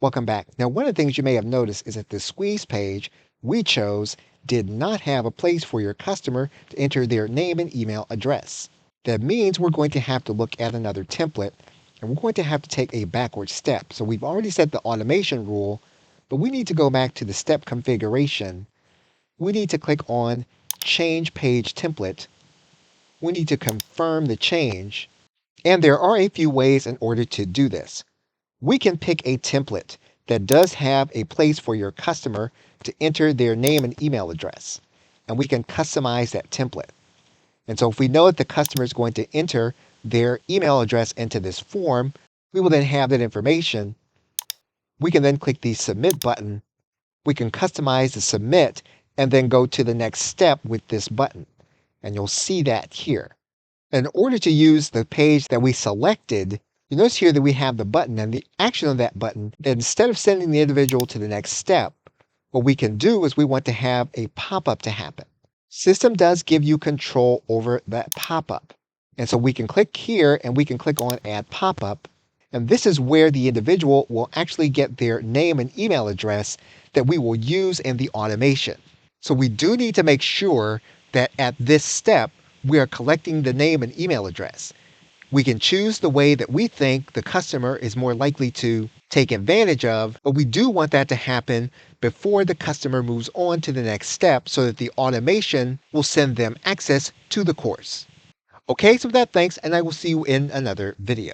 Welcome back. Now, one of the things you may have noticed is that the squeeze page we chose did not have a place for your customer to enter their name and email address. That means we're going to have to look at another template and we're going to have to take a backward step. So we've already set the automation rule, but we need to go back to the step configuration. We need to click on Change Page Template. We need to confirm the change. And there are a few ways in order to do this. We can pick a template that does have a place for your customer to enter their name and email address. And we can customize that template. And so if we know that the customer is going to enter their email address into this form, we will then have that information. We can then click the submit button. We can customize the submit and then go to the next step with this button. And you'll see that here. In order to use the page that we selected, you notice here that we have the button and the action of that button. Instead of sending the individual to the next step, what we can do is we want to have a pop-up to happen. Systeme does give you control over that pop-up. And so we can click here and we can click on Add Pop-up. And this is where the individual will actually get their name and email address that we will use in the automation. So we do need to make sure that at this step, we are collecting the name and email address. We can choose the way that we think the customer is more likely to take advantage of, but we do want that to happen before the customer moves on to the next step so that the automation will send them access to the course. Okay, so with that, thanks, and I will see you in another video.